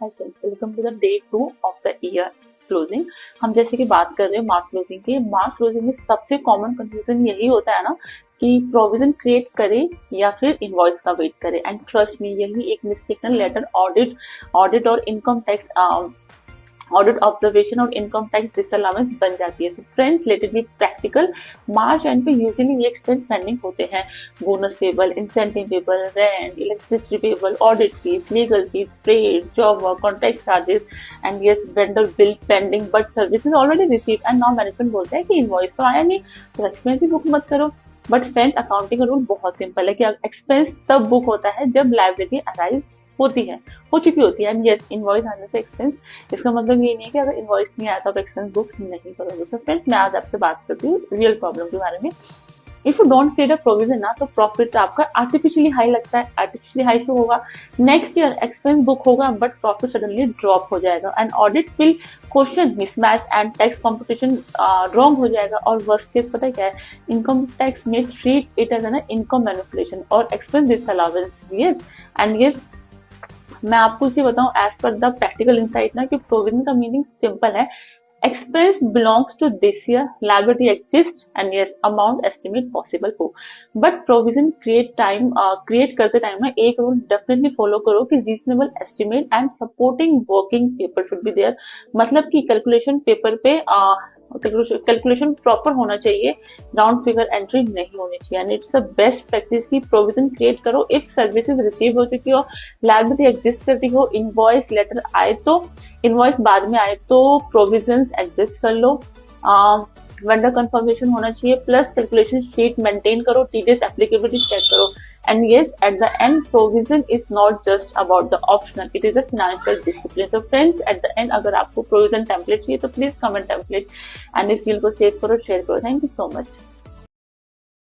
Hi friends, welcome to the day 2 of the year closing. हम जैसे कि बात कर रहे हैं मार्च क्लोजिंग की। मार्च क्लोजिंग में सबसे कॉमन कंफ्यूजन यही होता है ना कि प्रोविजन क्रिएट करे या फिर इनवॉइस का वेट करे। एंड ट्रस्ट मी, यही एक मिस्टेक लेटर ऑडिट और इनकम टैक्स ऑडिट ऑब्जर्वेशन और इनकम टैक्स डिसअलाउंस बन जाती है। So friends, let it be practical. March and पे यूजुअली ये एक्सपेंस पेंडिंग होते हैं: bonus payable, incentive payable, rent, electricity payable, audit fees, legal fees, freight, job work, contract charges and yes vendor bill pending but services already received. And now management बोलता है कि invoice तो आया नहीं तो expense भी बुक मत करो। बट फ्रेंड्स, अकाउंटिंग का रूल बहुत सिंपल है कि एक्सपेंस तब बुक होता है जब लायबिलिटी अराइज हो चुकी होती है। एंड यस, इनवॉइस आने से एक्सपेंस, इसका मतलब ये नहीं है कि अगर इनवॉइस नहीं आया तो आप एक्सपेंस बुक नहीं करोगे। सो फ्रेंड्स, मैं आज आपसे बात करती हूँ रियल प्रॉब्लम के बारे में। If you don't create a provision ना, तो प्रॉफिट आपका आर्टिफिशियली हाई लगता है। आर्टिफिशियली हाई क्यों होगा? नेक्स्ट ईयर एक्सपेंस बुक होगा बट प्रॉफिट सडनली ड्रॉप हो जाएगा। And audit will question mismatch and tax competition wrong हो जाएगा। और वर्स्ट केस पता है क्या है? इनकम टैक्स में treat it as an income manipulation और expense disallowance. Yes and yes, मैं आपको इसे बताऊं as per the practical insight ना, कि प्रोविजन का मीनिंग सिंपल है: expense belongs to this year, liability exist and yes amount estimate possible हो। बट प्रोविजन क्रिएट करते टाइम ना एक रूल डेफिनेटली फॉलो करो कि reasonable estimate and supporting working paper should be there. मतलब कि कैलकुलेशन पेपर पे कैलकुलेशन प्रॉपर होना चाहिए, राउंड फिगर एंट्री नहीं होनी चाहिए। And it's the best practice की प्रोविजन क्रिएट करो इफ सर्विसेज रिसीव हो चुकी हो, लायबिलिटी एग्जिस्ट करती हो, इनवॉइस लेटर आए तो, इनवॉइस बाद में आए तो प्रोविजन एडजस्ट कर लो, वेंडर कंफर्मेशन होना चाहिए, प्लस कैलकुलेशन शीट मेंटेन करो, टीडीएस एप्लीकेबिलिटी चेक करो। And yes, at the end, provision is not just about the optional; it is a financial discipline. So friends, at the end, अगर आपको provision template चाहिए तो please comment template and इस video को save करो, share करो। Thank you so much.